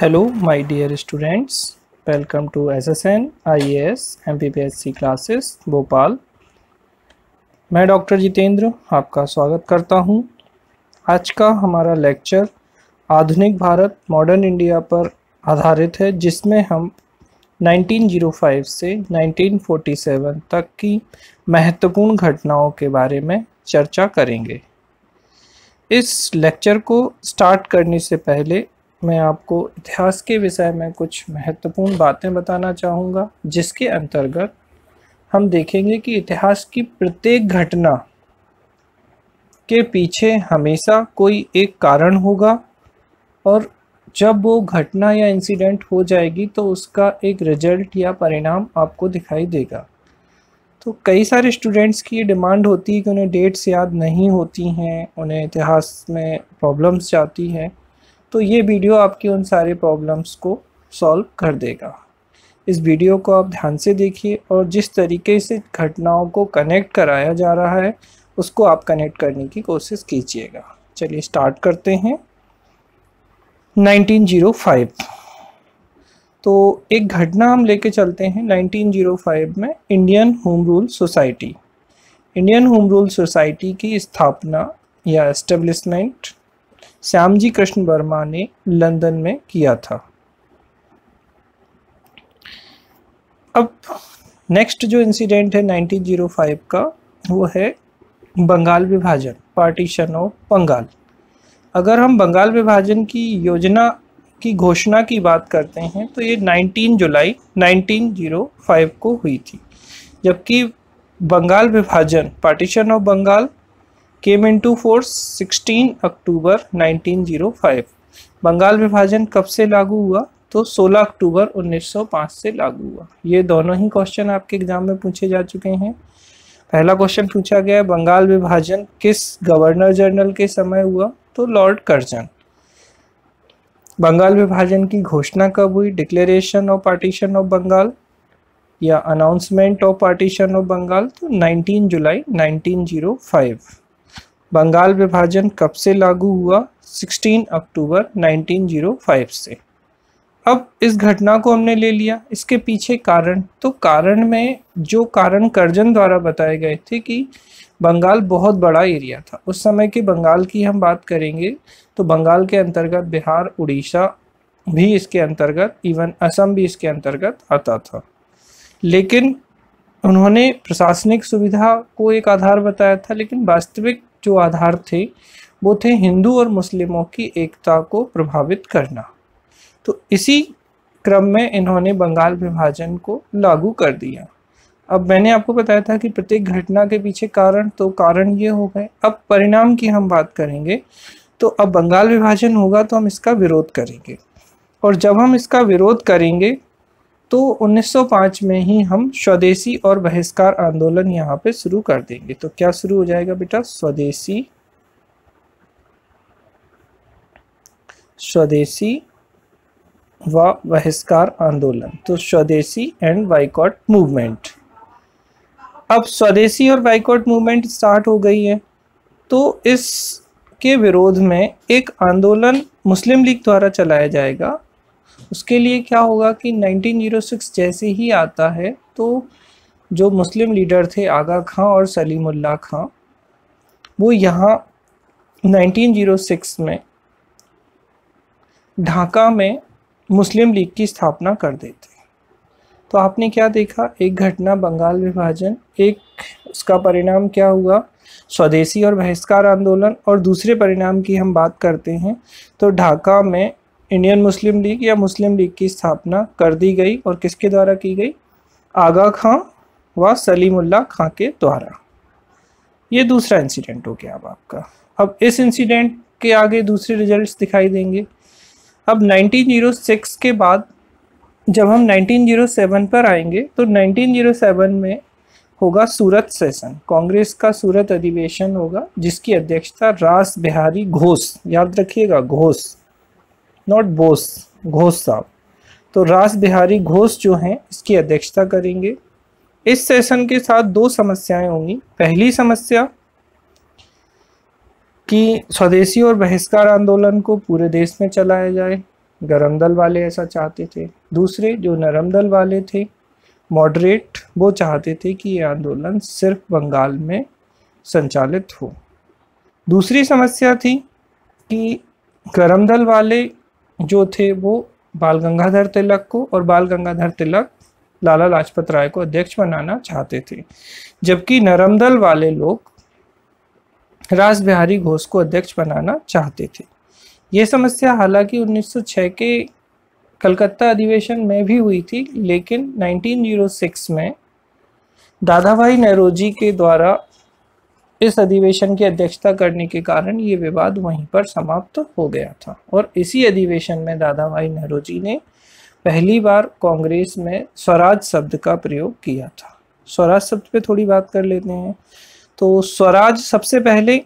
Hello, my dear students. Welcome to SSN IAS MPPSC classes Bhopal. मैं doctor Jitendra आपका स्वागत करता हूं। आज का हमारा लेक्चर आधुनिक भारत मॉडर्न इंडिया पर आधारित है, जिसमें हम 1905 से 1947 तक की महत्वपूर्ण घटनाओं के बारे में चर्चा करेंगे। इस लेक्चर को स्टार्ट करने से पहले मैं आपको इतिहास के विषय में कुछ महत्वपूर्ण बातें बताना चाहूँगा, जिसके अंतर्गत हम देखेंगे कि इतिहास की प्रत्येक घटना के पीछे हमेशा कोई एक कारण होगा और जब वो घटना या इंसिडेंट हो जाएगी तो उसका एक रिजल्ट या परिणाम आपको दिखाई देगा। तो कई सारे स्टूडेंट्स की ये डिमांड होती है कि उन्हें डेट्स याद नहीं होती हैं, उन्हें इतिहास में प्रॉब्लम्स जाती हैं, तो ये वीडियो आपकी उन सारे प्रॉब्लम्स को सॉल्व कर देगा। इस वीडियो को आप ध्यान से देखिए और जिस तरीके से घटनाओं को कनेक्ट कराया जा रहा है उसको आप कनेक्ट करने की कोशिश कीजिएगा। चलिए स्टार्ट करते हैं। 1905 तो एक घटना हम लेके चलते हैं 1905 में Indian home rule society. Indian home rule society की स्थापना या एस्टेब्लिशमेंट श्यामजी कृष्ण वर्मा ने लंदन में किया था। अब नेक्स्ट जो इंसिडेंट है 1905 का वो है बंगाल विभाजन, पार्टीशन ऑफ बंगाल। अगर हम बंगाल विभाजन की योजना की घोषणा की बात करते हैं तो ये 19 जुलाई 1905 को हुई थी, जबकि बंगाल विभाजन, partition of Bengal came into force 16 October 1905। Bengal विभाजन कब से लागू हुआ? तो 16 अक्टूबर 1905 से लागू हुआ। ये दोनों ही क्वेश्चन आपके एग्जाम में पूछे जा चुके हैं। पहला क्वेश्चन पूछा गया है बंगाल विभाजन किस गवर्नर जनरल के समय हुआ? तो लॉर्ड कर्जन। बंगाल विभाजन की घोषणा कब हुई? Declaration of partition of Bengal या announcement of partition of Bengal, तो 19 जुलाई 1905। बंगाल विभाजन कब से लागू हुआ? 16 अक्टूबर 1905 से। अब इस घटना को हमने ले लिया, इसके पीछे कारण, तो कारण में जो कारण कर्जन द्वारा बताए गए थे कि बंगाल बहुत बड़ा एरिया था। उस समय के बंगाल की हम बात करेंगे तो बंगाल के अंतर्गत बिहार, उड़ीसा भी इसके अंतर्गत, इवन असम भी इसके अंतर्गत आता था। लेकिन उन्होंने प्रशासनिक सुविधा को एक आधार बताया था, लेकिन वास्तविक जो आधार थे वो थे हिंदू और मुस्लिमों की एकता को प्रभावित करना। तो इसी क्रम में इन्होंने बंगाल विभाजन को लागू कर दिया। अब मैंने आपको बताया था कि प्रत्येक घटना के पीछे कारण, तो कारण ये हो गए। अब परिणाम की हम बात करेंगे तो अब बंगाल विभाजन होगा तो हम इसका विरोध करेंगे, और जब हम इसका विरोध करेंगे तो 1905 में ही हम स्वदेशी और बहिष्कार आंदोलन यहाँ पे शुरू कर देंगे। तो क्या शुरू हो जाएगा बेटा? स्वदेशी व बहिष्कार आंदोलन, तो स्वदेशी एंड बाइकॉट मूवमेंट। अब स्वदेशी और बाइकॉट मूवमेंट स्टार्ट हो गई है, तो इसके विरोध में एक आंदोलन मुस्लिम लीग द्वारा चलाया जाएगा। उसके लिए क्या होगा कि 1906 जैसे ही आता है तो जो मुस्लिम लीडर थे आगा खां और सलीमुल्लाह खां, वो यहाँ 1906 में ढाका में मुस्लिम लीग की स्थापना कर देते। तो आपने क्या देखा? एक घटना बंगाल विभाजन, एक उसका परिणाम क्या हुआ? स्वदेशी और बहिष्कार आंदोलन, और दूसरे परिणाम की हम बात करते हैं तो ढाका में इंडियन मुस्लिम लीग या मुस्लिम लीग की स्थापना कर दी गई, और किसके द्वारा की गई? आगा खां व सलीमुल्लाह खां के द्वारा। ये दूसरा इंसिडेंट हो गया अब आपका। अब इस इंसिडेंट के आगे दूसरे रिजल्ट्स दिखाई देंगे। अब 1906 के बाद जब हम 1907 पर आएंगे तो 1907 में होगा सूरत सेशन, कांग्रेस का सूरत अधिवेशन होगा, जिसकी अध्यक्षता रास बिहारी घोष, याद रखिएगा घोष, नॉट बोस, घोष साहब। तो रास बिहारी घोष जो हैं इसकी अध्यक्षता करेंगे। इस सेशन के साथ दो समस्याएं होंगी। पहली समस्या कि स्वदेशी और बहिष्कार आंदोलन को पूरे देश में चलाया जाए, गरम दल वाले ऐसा चाहते थे। दूसरे जो नरम दल वाले थे, मॉडरेट, वो चाहते थे कि ये आंदोलन सिर्फ बंगाल में संचालित हो। दूसरी समस्या थी कि गरम दल वाले जो थे वो बाल गंगाधर तिलक को और बाल गंगाधर तिलक लाला लाजपत राय को अध्यक्ष बनाना चाहते थे, जबकि नरम दल वाले लोग रास बिहारी घोष को अध्यक्ष बनाना चाहते थे। ये समस्या हालांकि 1906 के कलकत्ता अधिवेशन में भी हुई थी, लेकिन 1906 में दादाभाई नौरोजी के द्वारा इस अधिवेशन की अध्यक्षता करने के कारण ये विवाद वहीं पर समाप्त हो गया था। और इसी अधिवेशन में दादाभाई नौरोजी ने पहली बार कांग्रेस में स्वराज शब्द का प्रयोग किया था। स्वराज शब्द पे थोड़ी बात कर लेते हैं। तो स्वराज सबसे पहले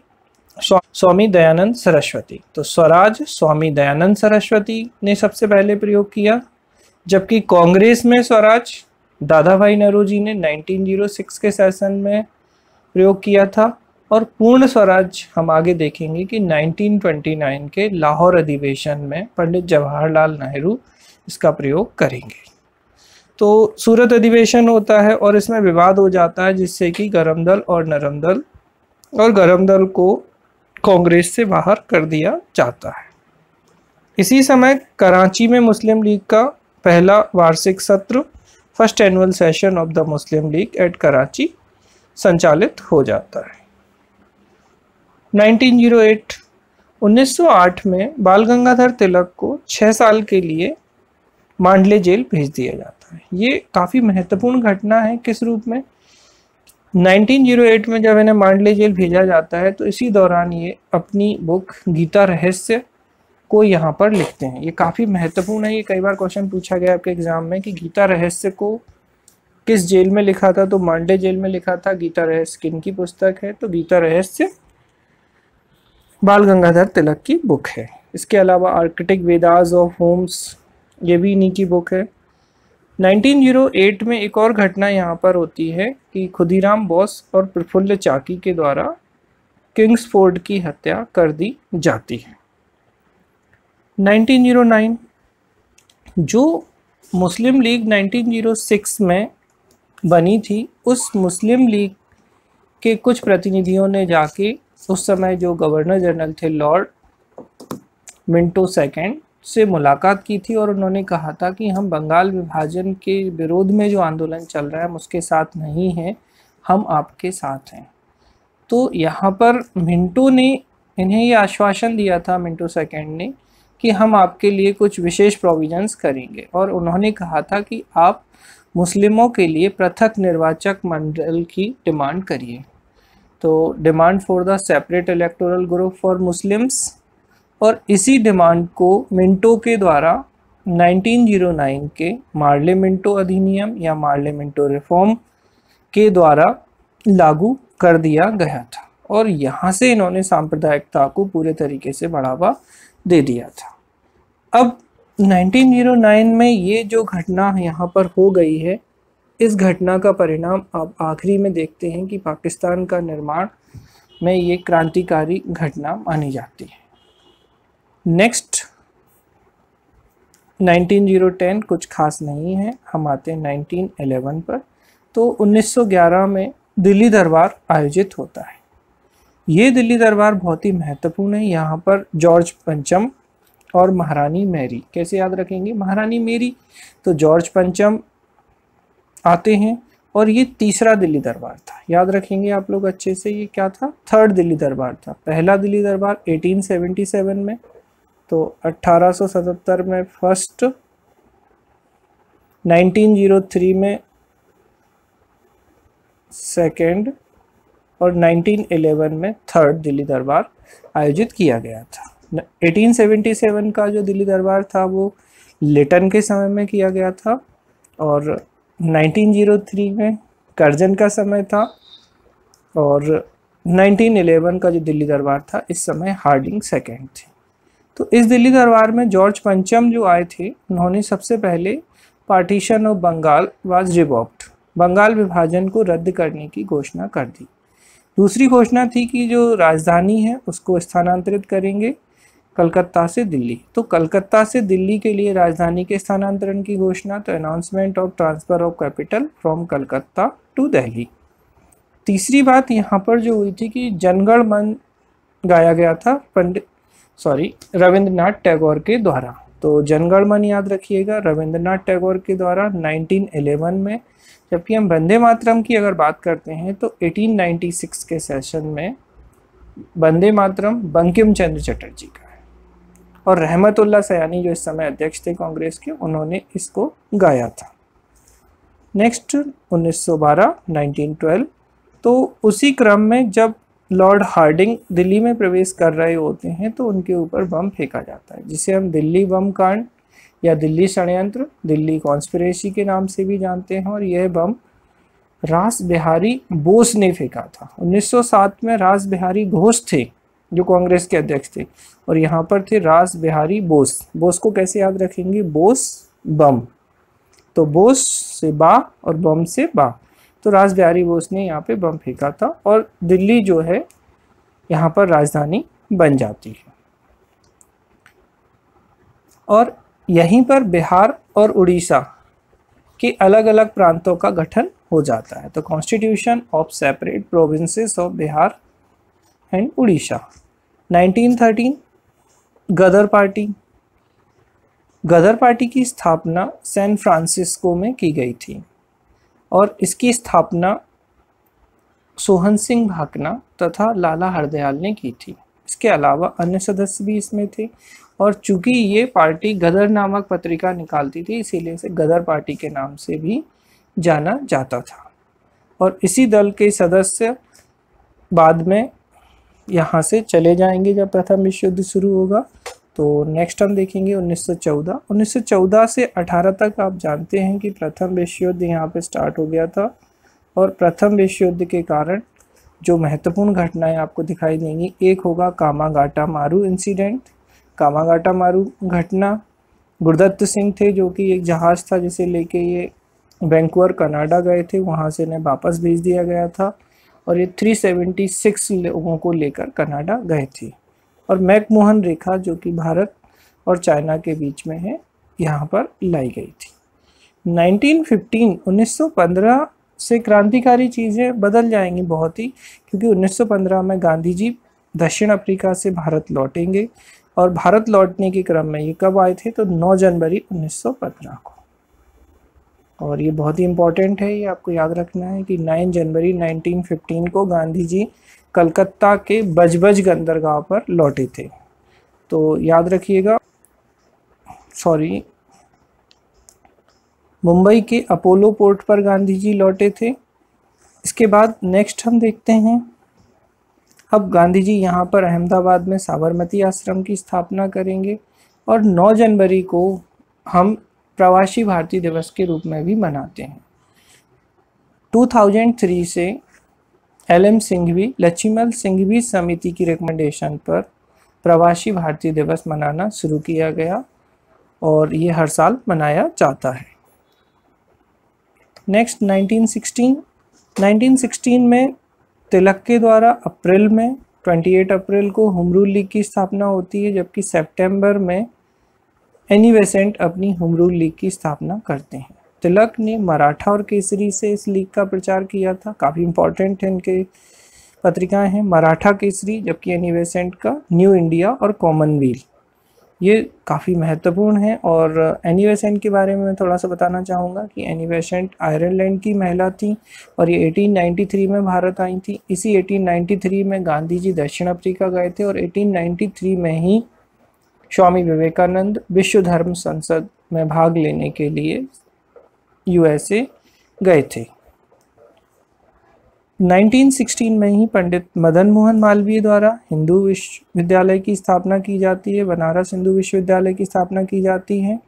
स्वामी दयानंद सरस्वती, तो स्वराज स्वामी दयानंद सरस्वती ने सबसे पहले प्रयोग किया, जबकि कांग्रेस में स्वराज दादाभाई नौरोजी ने 1906 के सेशन में प्रयोग किया था। और पूर्ण स्वराज हम आगे देखेंगे कि 1929 के लाहौर अधिवेशन में पंडित जवाहरलाल नेहरू इसका प्रयोग करेंगे। तो सूरत अधिवेशन होता है और इसमें विवाद हो जाता है, जिससे कि गरम दल और नरम दल, और गरम दल को कांग्रेस से बाहर कर दिया जाता है। इसी समय कराची में मुस्लिम लीग का पहला वार्षिक सत्र, first annual session of the Muslim League at Karachi, संचालित हो जाता है। 1908 में बाल गंगाधर तिलक को 6 साल के लिए मांडले जेल भेज दिया जाता है। ये काफ़ी महत्वपूर्ण घटना है। किस रूप में? 1908 में जब इन्हें मांडले जेल भेजा जाता है तो इसी दौरान ये अपनी बुक गीता रहस्य को यहाँ पर लिखते हैं। ये काफ़ी महत्वपूर्ण है। ये कई बार क्वेश्चन पूछा गया आपके एग्जाम में कि गीता रहस्य को किस जेल में लिखा था, तो मांडले जेल में लिखा था। गीता रहस्य किन की पुस्तक है? तो गीता रहस्य बाल गंगाधर तिलक की बुक है। इसके अलावा आर्किटिक वेदास ऑफ होम्स, ये भी इन्हीं की बुक है। 1908 में एक और घटना यहाँ पर होती है कि खुदीराम बोस और प्रफुल्ल चाकी के द्वारा किंग्सफोर्ड की हत्या कर दी जाती है। 1909 जो मुस्लिम लीग 1906 में बनी थी, उस मुस्लिम लीग के कुछ प्रतिनिधियों ने जाके उस समय जो गवर्नर जनरल थे लॉर्ड मिंटो सेकेंड से मुलाकात की थी और उन्होंने कहा था कि हम बंगाल विभाजन के विरोध में जो आंदोलन चल रहा है हम उसके साथ नहीं हैं, हम आपके साथ हैं। तो यहाँ पर मिंटो ने इन्हें ये आश्वासन दिया था, मिंटो सेकेंड ने, कि हम आपके लिए कुछ विशेष प्रोविजंस करेंगे। और उन्होंने कहा था कि आप मुस्लिमों के लिए पृथक निर्वाचक मंडल की डिमांड करिए। तो demand for the separate electoral group for Muslims, और इसी डिमांड को मिंटो के द्वारा 1909 के मार्ले मिंटो अधिनियम या मार्ले मिंटो रिफॉर्म के द्वारा लागू कर दिया गया था। और यहाँ से इन्होंने सांप्रदायिकता को पूरे तरीके से बढ़ावा दे दिया था। अब 1909 में ये जो घटना यहाँ पर हो गई है, इस घटना का परिणाम अब आखिरी में देखते हैं कि पाकिस्तान का निर्माण में ये क्रांतिकारी घटना मानी जाती है। नेक्स्ट 1910 कुछ खास नहीं है, हम आते हैं 1911 पर। तो 1911 में दिल्ली दरबार आयोजित होता है। ये दिल्ली दरबार बहुत ही महत्वपूर्ण है। यहाँ पर जॉर्ज पंचम और महारानी मैरी, कैसे याद रखेंगे महारानी मैरी, तो जॉर्ज पंचम आते हैं। और ये तीसरा दिल्ली दरबार था, याद रखेंगे आप लोग अच्छे से। ये क्या था? थर्ड दिल्ली दरबार था। पहला दिल्ली दरबार 1877 में, तो 1877 में फर्स्ट, 1903 में सेकंड और 1911 में थर्ड दिल्ली दरबार आयोजित किया गया था। 1877 का जो दिल्ली दरबार था वो लिटन के समय में किया गया था और 1903 में कर्जन का समय था और 1911 का जो दिल्ली दरबार था इस समय हार्डिंग सेकेंड थे। तो इस दिल्ली दरबार में जॉर्ज पंचम जो आए थे, उन्होंने सबसे पहले partition of Bengal was revoked, Bengal विभाजन को रद्द करने की घोषणा कर दी। दूसरी घोषणा थी कि जो राजधानी है उसको स्थानांतरित करेंगे कलकत्ता से दिल्ली। तो कलकत्ता से दिल्ली के लिए राजधानी के स्थानांतरण की घोषणा, तो announcement of transfer of capital from Calcutta to Delhi. तीसरी बात यहाँ पर जो हुई थी कि जनगण मन गाया गया था रविंद्रनाथ टैगोर के द्वारा। तो जनगण मन याद रखिएगा रविंद्रनाथ टैगोर के द्वारा 1911 में। जबकि हम वंदे मातरम की अगर बात करते हैं तो 1896 के सेशन में वंदे मातरम बंकिम चंद्र चटर्जी का है, और रहमतुल्लाह सयानी जो इस समय अध्यक्ष थे कांग्रेस के, उन्होंने इसको गाया था। नेक्स्ट 1912 1912। तो उसी क्रम में जब लॉर्ड हार्डिंग दिल्ली में प्रवेश कर रहे होते हैं तो उनके ऊपर बम फेंका जाता है, जिसे हम दिल्ली बम कांड या दिल्ली षड्यंत्र, दिल्ली कॉन्स्पिरेसी के नाम से भी जानते हैं। और यह बम रास बिहारी बोस ने फेंका था। 1907 में रास बिहारी घोष थे जो कांग्रेस के अध्यक्ष थे, और यहाँ पर थे रास बिहारी बोस। बोस को कैसे याद रखेंगे? बोस बम, तो बोस से बा और बम से बा। तो रास बिहारी बोस ने यहाँ पे बम फेंका था और दिल्ली जो है यहाँ पर राजधानी बन जाती है। और यहीं पर बिहार और उड़ीसा के अलग अलग प्रांतों का गठन हो जाता है। तो constitution of separate provinces of Bihar and Orissa. 1913 Ghadar Party. Ghadar Party की स्थापना सैन फ्रांसिस्को में की गई थी और इसकी स्थापना सोहन सिंह भाकना तथा लाला हरदयाल ने की थी। इसके अलावा अन्य सदस्य भी इसमें थे, और चूंकि ये पार्टी गदर नामक पत्रिका निकालती थी इसीलिए इसे गदर पार्टी के नाम से भी जाना जाता था। और इसी दल के सदस्य बाद में यहाँ से चले जाएंगे जब प्रथम विश्व युद्ध शुरू होगा। तो नेक्स्ट हम देखेंगे 1914। 1914 से 18 तक आप जानते हैं कि प्रथम विश्व युद्ध यहाँ पे स्टार्ट हो गया था, और प्रथम विश्व युद्ध के कारण जो महत्वपूर्ण घटनाएं आपको दिखाई देंगी, एक होगा कामागाटा मारू इंसिडेंट। कामागाटा मारू घटना, गुरदत्त सिंह थे जो कि एक जहाज़ था जिसे लेके ये वैंकूवर कनाडा गए थे, वहाँ से इन्हें वापस भेज दिया गया था, और ये 376 लोगों को लेकर कनाडा गए थे। और मैकमोहन रेखा जो कि भारत और चाइना के बीच में है, यहाँ पर लाई गई थी। 1915 से क्रांतिकारी चीज़ें बदल जाएंगी बहुत ही, क्योंकि 1915 में गांधी जी दक्षिण अफ्रीका से भारत लौटेंगे, और भारत लौटने के क्रम में ये कब आए थे? तो 9 जनवरी 1915 को। और ये बहुत ही इम्पोर्टेंट है, ये आपको याद रखना है कि 9 जनवरी 1915 को गांधी जी कलकत्ता के बजबज बंदरगाह पर लौटे थे। तो याद रखिएगा, मुंबई के अपोलो पोर्ट पर गांधी जी लौटे थे। इसके बाद नेक्स्ट हम देखते हैं, अब गांधी जी यहाँ पर अहमदाबाद में साबरमती आश्रम की स्थापना करेंगे, और 9 जनवरी को हम प्रवासी भारतीय दिवस के रूप में भी मनाते हैं। 2003 से LM सिंघवी, लक्ष्मण सिंघवी समिति की रिकमेंडेशन पर प्रवासी भारतीय दिवस मनाना शुरू किया गया, और ये हर साल मनाया जाता है। नेक्स्ट 1916 में तिलक के द्वारा अप्रैल में 28 अप्रैल को होम रूल लीग की स्थापना होती है, जबकि सितंबर में एनी बेसेंट अपनी होम रूल लीग की स्थापना करते हैं। तिलक ने मराठा और केसरी से इस लीग का प्रचार किया था, काफ़ी इंपॉर्टेंट है इनके पत्रिकाएं हैं, मराठा केसरी, जबकि एनी बेसेंट का न्यू इंडिया और कॉमनवेल्थ, ये काफ़ी महत्वपूर्ण है। और एनी बेसेंट के बारे में मैं थोड़ा सा बताना चाहूँगा कि एनी बेसेंट आयरलैंड की महिला थी, और ये 1893 में भारत आई थी। इसी 1893 में गांधी जी दक्षिण अफ्रीका गए थे, और 1893 में ही स्वामी विवेकानंद विश्व धर्म संसद में भाग लेने के लिए USA गए थे। 1916 में ही पंडित मदन मोहन मालवीय द्वारा हिंदू विश्वविद्यालय की स्थापना की जाती है, बनारस हिंदू विश्वविद्यालय की स्थापना की जाती है।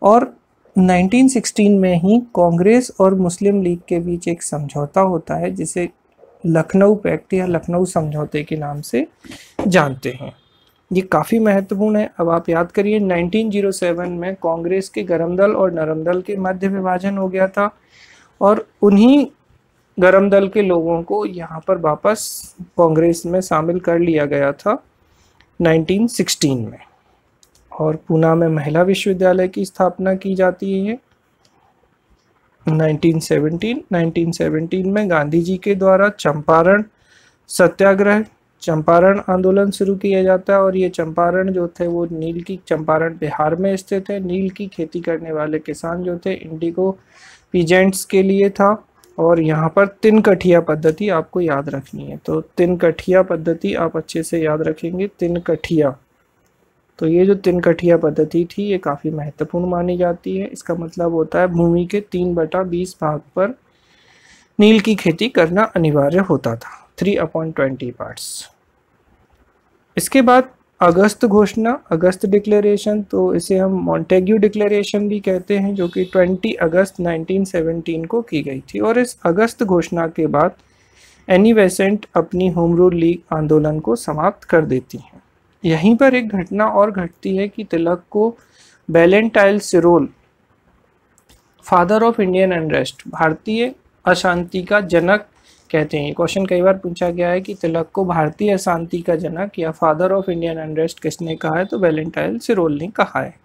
और 1916 में ही कांग्रेस और मुस्लिम लीग के बीच एक समझौता होता है, जिसे लखनऊ पैक्ट या लखनऊ समझौते के नाम से जानते हैं। ये काफ़ी महत्वपूर्ण है। अब आप याद करिए 1907 में कांग्रेस के गरम दल और नरम दल के मध्य विभाजन हो गया था, और उन्हीं गरम दल के लोगों को यहाँ पर वापस कांग्रेस में शामिल कर लिया गया था। 1916 में। और पूना में महिला विश्वविद्यालय की स्थापना की जाती है 1917 में। गांधी जी के द्वारा चंपारण सत्याग्रह, चंपारण आंदोलन शुरू किया जाता है। और ये चंपारण जो थे वो नील की, चंपारण बिहार में स्थित है। नील की खेती करने वाले किसान जो थे इंडिगो पीजेंट्स के लिए था। और यहाँ पर तिनकठिया पद्धति आपको याद रखनी है, तो तिनकठिया पद्धति आप अच्छे से याद रखेंगे, तिनकठिया। तो ये जो तिनकठिया पद्धति थी ये काफ़ी महत्वपूर्ण मानी जाती है। इसका मतलब होता है भूमि के 3/20 भाग पर नील की खेती करना अनिवार्य होता था, 3/20 पार्ट्स। इसके बाद अगस्त घोषणा, अगस्त डिक्लेरेशन, तो इसे हम मॉन्टेग्यू डिक्लेरेशन भी कहते हैं, जो कि 20 अगस्त 1917 को की गई थी। और इस अगस्त घोषणा के बाद एनी बेसेंट अपनी होम रूल लीग आंदोलन को समाप्त कर देती हैं। यहीं पर एक घटना और घटती है कि तिलक को Valentine सिरोल, father of Indian unrest, भारतीय अशांति का जनक कहते हैं। क्वेश्चन कई बार पूछा गया है कि तिलक को भारतीय अशांति का जनक या फादर ऑफ इंडियन अनरेस्ट किसने कहा है, तो वैलेंटाइन सिरोल ने कहा है।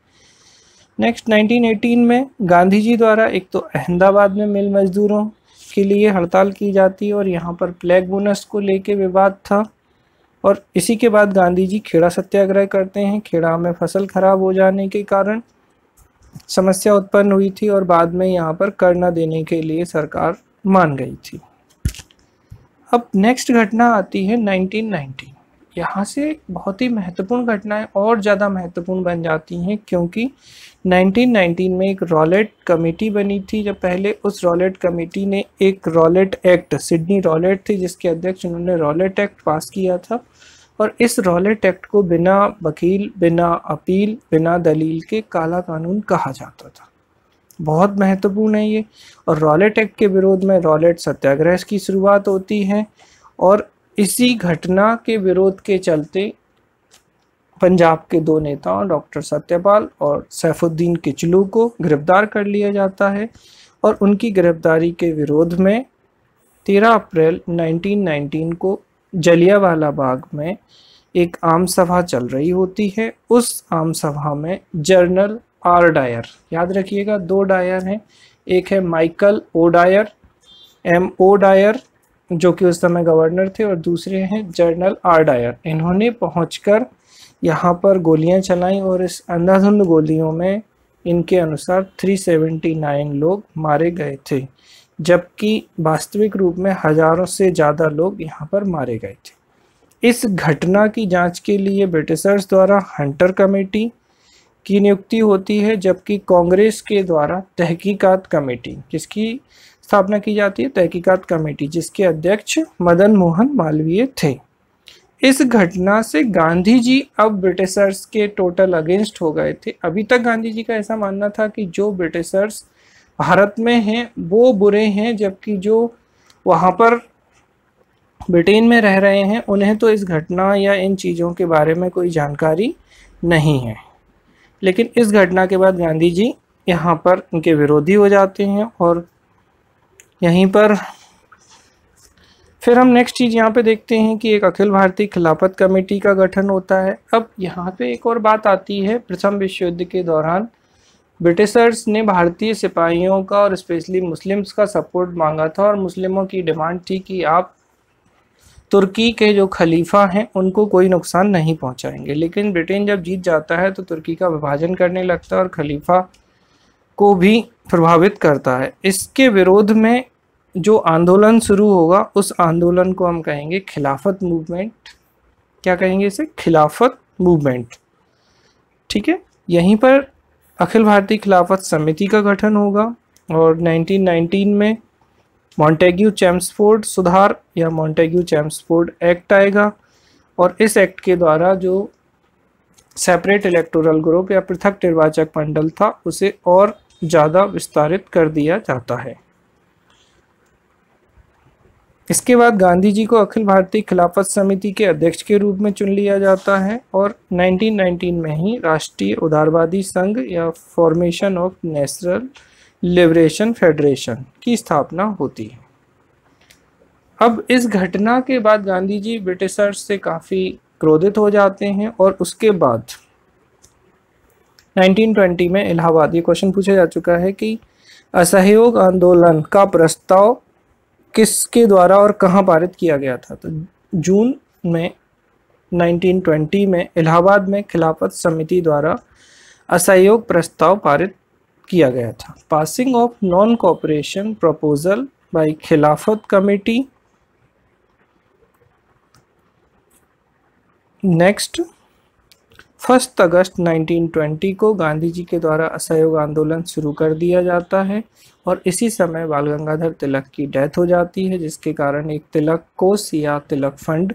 नेक्स्ट 1918 में गांधी जी द्वारा एक तो अहमदाबाद में मिल मजदूरों के लिए हड़ताल की जाती है और यहाँ पर प्लेग बोनस को लेके विवाद था। और इसी के बाद गांधी जी खेड़ा सत्याग्रह करते हैं। खेड़ा में फसल खराब हो जाने के कारण समस्या उत्पन्न हुई थी और बाद में यहाँ पर कर न देने के लिए सरकार मान गई थी। अब नेक्स्ट घटना आती है 1919। यहाँ से बहुत ही महत्वपूर्ण घटनाएं और ज़्यादा महत्वपूर्ण बन जाती हैं, क्योंकि 1919 में एक रॉलेट कमेटी बनी थी। जब पहले उस रॉलेट कमेटी ने एक रॉलेट एक्ट, सिडनी रॉलेट थी जिसके अध्यक्ष, उन्होंने रॉलेट एक्ट पास किया था। और इस रॉलेट एक्ट को बिना वकील, बिना अपील, बिना दलील के काला कानून कहा जाता था। बहुत महत्वपूर्ण है ये। और रॉलेट एक्ट के विरोध में रॉलेट सत्याग्रह की शुरुआत होती है। और इसी घटना के विरोध के चलते पंजाब के दो नेताओं डॉक्टर सत्यपाल और सैफुद्दीन किचलू को गिरफ्तार कर लिया जाता है। और उनकी गिरफ्तारी के विरोध में 13 अप्रैल 1919 को जलियांवाला बाग में एक आम सभा चल रही होती है। उस आम सभा में जनरल आर डायर, याद रखिएगा 2 डायर हैं, एक है Michael O Dyer, MO Dyer, जो कि उस समय गवर्नर थे, और दूसरे हैं जनरल आर डायर। इन्होंने पहुंचकर यहाँ पर गोलियां चलाई और इस अंधाधुंध गोलियों में इनके अनुसार 379 लोग मारे गए थे, जबकि वास्तविक रूप में हजारों से ज़्यादा लोग यहाँ पर मारे गए थे। इस घटना की जांच के लिए ब्रिटिशर्स द्वारा हंटर कमेटी की नियुक्ति होती है, जबकि कांग्रेस के द्वारा तहकीकात कमेटी, किसकी स्थापना की जाती है, तहकीकात कमेटी, जिसके अध्यक्ष मदन मोहन मालवीय थे। इस घटना से गांधी जी अब ब्रिटिशर्स के टोटल अगेंस्ट हो गए थे। अभी तक गांधी जी का ऐसा मानना था कि जो ब्रिटिशर्स भारत में हैं वो बुरे हैं, जबकि जो वहाँ पर ब्रिटेन में रह रहे हैं उन्हें तो इस घटना या इन चीज़ों के बारे में कोई जानकारी नहीं है। लेकिन इस घटना के बाद गांधी जी यहाँ पर उनके विरोधी हो जाते हैं। और यहीं पर फिर हम नेक्स्ट चीज़ यहाँ पे देखते हैं कि एक अखिल भारतीय खिलाफत कमेटी का गठन होता है। अब यहाँ पे एक और बात आती है, प्रथम विश्व युद्ध के दौरान ब्रिटिशर्स ने भारतीय सिपाहियों का और स्पेशली मुस्लिम्स का सपोर्ट मांगा था। और मुस्लिमों की डिमांड थी कि आप तुर्की के जो खलीफा हैं उनको कोई नुकसान नहीं पहुंचाएंगे। लेकिन ब्रिटेन जब जीत जाता है तो तुर्की का विभाजन करने लगता है और खलीफा को भी प्रभावित करता है। इसके विरोध में जो आंदोलन शुरू होगा उस आंदोलन को हम कहेंगे खिलाफत मूवमेंट। क्या कहेंगे इसे? खिलाफत मूवमेंट। ठीक है, यहीं पर अखिल भारतीय खिलाफत समिति का गठन होगा। और 1919 में मॉन्टेग्यू चेम्सफोर्ड सुधार या मॉन्टेग्यू चेम्सफोर्ड एक्ट आएगा। और इस एक्ट के द्वारा जो सेपरेट इलेक्टोरल ग्रुप या पृथक निर्वाचक मंडल था उसे और ज़्यादा विस्तारित कर दिया जाता है। इसके बाद गांधी जी को अखिल भारतीय खिलाफत समिति के अध्यक्ष के रूप में चुन लिया जाता है। और 1919 में ही राष्ट्रीय उदारवादी संघ या formation of national liberation federation की स्थापना होती है। अब इस घटना के बाद गांधी जी ब्रिटिशर्स से काफ़ी क्रोधित हो जाते हैं और उसके बाद 1920 में इलाहाबाद, ये क्वेश्चन पूछा जा चुका है कि असहयोग आंदोलन का प्रस्ताव किसके द्वारा और कहाँ पारित किया गया था। तो जून में 1920 में इलाहाबाद में खिलाफत समिति द्वारा असहयोग प्रस्ताव पारित किया गया था। Passing of non cooperation proposal by Khilafat committee. Next, 1 अगस्त 1920 को गांधी जी के द्वारा असहयोग आंदोलन शुरू कर दिया जाता है और इसी समय बाल गंगाधर तिलक की डेथ हो जाती है, जिसके कारण एक तिलक कोष या तिलक फंड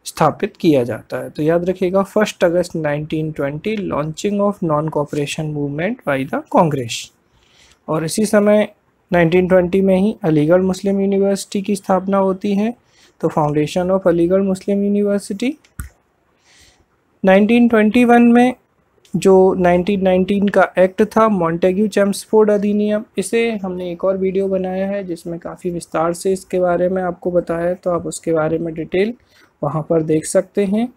स्थापित किया जाता है। तो याद रखिएगा 1 अगस्त 1920 launching of non cooperation movement by the Congress. और इसी समय 1920 में ही अलीगढ़ मुस्लिम यूनिवर्सिटी की स्थापना होती है। तो foundation of Aligarh Muslim university. 1921 में जो 1919 का एक्ट था मॉन्टेग्यू चेम्सफोर्ड अधिनियम, इसे हमने एक और वीडियो बनाया है जिसमें काफ़ी विस्तार से इसके बारे में आपको बताया है, तो आप उसके बारे में डिटेल वहाँ पर देख सकते हैं।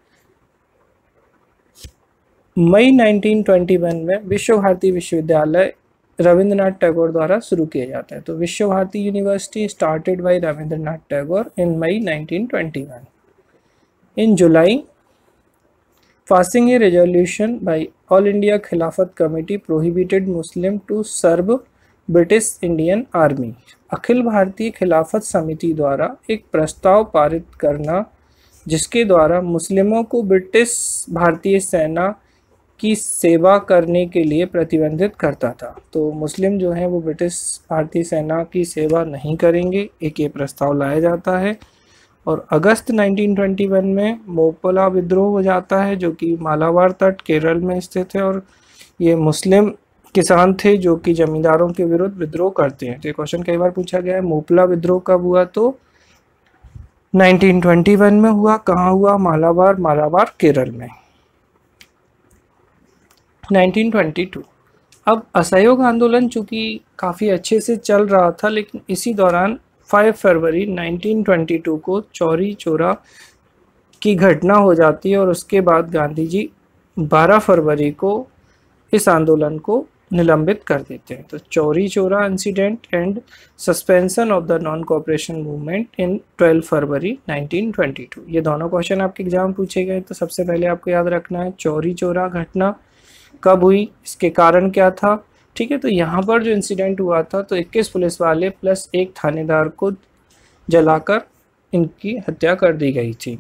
मई 1921 में विश्व भारती विश्वविद्यालय रविंद्रनाथ टैगोर द्वारा शुरू किया जाता है। तो Vishwa Bharati university started by Rabindranath Tagore in May 1921। In July, passing a resolution by All India Khilafat Committee prohibited Muslim to serve British Indian Army। Akhil Bharatiya खिलाफत समिति द्वारा एक प्रस्ताव पारित करना जिसके द्वारा मुस्लिमों को ब्रिटिश भारतीय सेना की सेवा करने के लिए प्रतिबंधित करता था। तो मुस्लिम जो हैं वो ब्रिटिश भारतीय सेना की सेवा नहीं करेंगे, एक ये प्रस्ताव लाया जाता है। और अगस्त 1921 में मोपला विद्रोह हो जाता है जो कि मालाबार तट केरल में स्थित है, और ये मुस्लिम किसान थे जो कि जमींदारों के विरुद्ध विद्रोह करते हैं। तो ये क्वेश्चन कई बार पूछा गया है। मोपला विद्रोह कब हुआ? तो 1921 में हुआ। कहाँ हुआ? मालाबार केरल में। 1922, अब असहयोग आंदोलन चूंकि काफ़ी अच्छे से चल रहा था, लेकिन इसी दौरान 5 फरवरी 1922 को चौरी चौरा की घटना हो जाती है और उसके बाद गांधी जी 12 फरवरी को इस आंदोलन को निलंबित कर देते हैं। तो Chauri Chaura incident and suspension of the non cooperation movement in 12 फरवरी 1922, ये दोनों क्वेश्चन आपके एग्जाम पूछे गए। तो सबसे पहले आपको याद रखना है चौरी चौरा घटना कब हुई, इसके कारण क्या था। ठीक है, तो यहाँ पर जो इंसिडेंट हुआ था तो 21 पुलिस वाले प्लस एक थानेदार को जलाकर इनकी हत्या कर दी गई थी।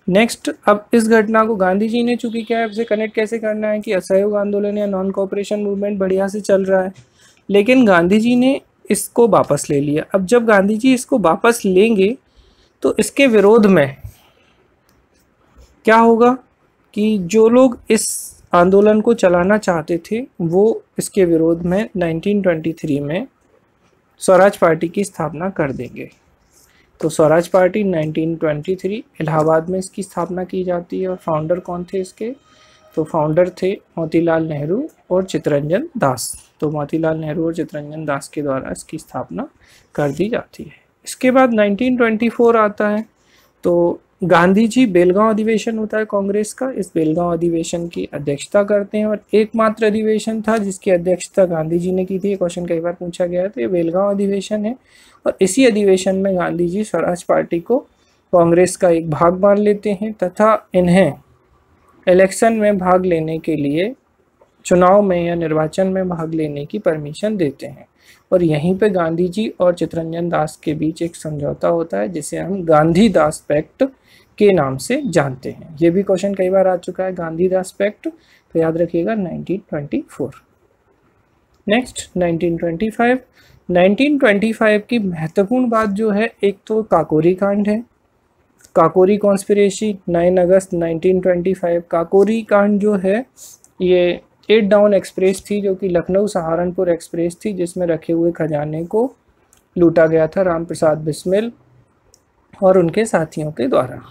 नेक्स्ट, अब इस घटना को गांधी जी ने चूंकि क्या है, कनेक्ट कैसे करना है कि असहयोग आंदोलन या नॉन कोऑपरेशन मूवमेंट बढ़िया से चल रहा है, लेकिन गांधी जी ने इसको वापस ले लिया। अब जब गांधी जी इसको वापस लेंगे तो इसके विरोध में क्या होगा कि जो लोग इस आंदोलन को चलाना चाहते थे वो इसके विरोध में 1923 में स्वराज पार्टी की स्थापना कर देंगे। तो स्वराज पार्टी 1923 इलाहाबाद में इसकी स्थापना की जाती है। और फाउंडर कौन थे इसके? तो फाउंडर थे मोतीलाल नेहरू और चित्तरंजन दास। तो मोतीलाल नेहरू और चित्तरंजन दास के द्वारा इसकी स्थापना कर दी जाती है। इसके बाद 1924 आता है तो गांधी जी बेलगांव अधिवेशन होता है कांग्रेस का, इस बेलगांव अधिवेशन की अध्यक्षता करते हैं और एकमात्र अधिवेशन था जिसकी अध्यक्षता गांधी जी ने की थी। क्वेश्चन कई बार पूछा गया है, तो ये बेलगांव अधिवेशन है और इसी अधिवेशन में गांधी जी स्वराज पार्टी को कांग्रेस का एक भाग मान लेते हैं तथा इन्हें इलेक्शन में भाग लेने के लिए, चुनाव में या निर्वाचन में भाग लेने की परमिशन देते हैं। और यहीं पे गांधी जी और चित्तरंजन दास के बीच एक समझौता होता है जिसे हम गांधी दास पैक्ट के नाम से जानते हैं। ये भी क्वेश्चन कई बार आ चुका है, गांधी दास पैक्ट, तो याद रखिएगा 1924। नेक्स्ट 1925। 1925 की महत्वपूर्ण बात जो है, एक तो काकोरी कांड है, काकोरी कॉन्स्पिरेसी 9 अगस्त 1925। काकोरी कांड जो है ये 8 डाउन एक्सप्रेस थी जो कि लखनऊ सहारनपुर एक्सप्रेस थी, जिसमें रखे हुए खजाने को लूटा गया था राम प्रसाद बिस्मिल और उनके साथियों के द्वारा।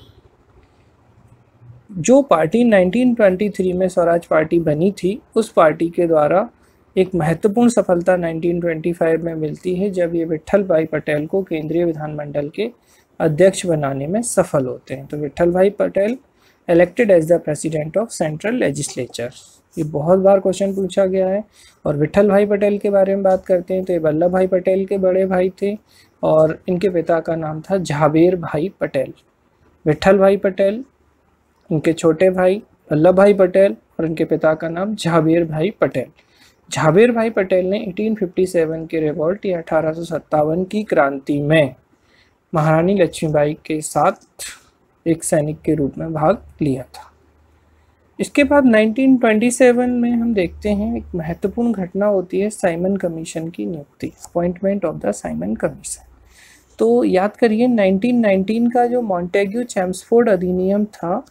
जो पार्टी 1923 में स्वराज पार्टी बनी थी उस पार्टी के द्वारा एक महत्वपूर्ण सफलता 1925 में मिलती है जब ये विट्ठल भाई पटेल को केंद्रीय विधानमंडल के अध्यक्ष बनाने में सफल होते हैं। तो Vithalbhai Patel elected as the president of central legislature. ये बहुत बार क्वेश्चन पूछा गया है। और विट्ठल भाई पटेल के बारे में बात करते हैं तो ये वल्लभ भाई पटेल के बड़े भाई थे और इनके पिता का नाम था झाबेर भाई पटेल। विट्ठल भाई पटेल, उनके छोटे भाई वल्लभ भाई पटेल और इनके पिता का नाम झाबेर भाई पटेल। झाबेर भाई पटेल ने 1857 के रिवॉल्ट या 1857 की क्रांति में महारानी लक्ष्मीबाई के साथ एक सैनिक के रूप में भाग लिया था। इसके बाद 1927 में हम देखते हैं एक महत्वपूर्ण घटना होती है साइमन कमीशन की नियुक्ति, appointment of the Simon commission. तो याद करिए 1919 का जो मॉन्टेग्यू चैम्सफोर्ड अधिनियम था,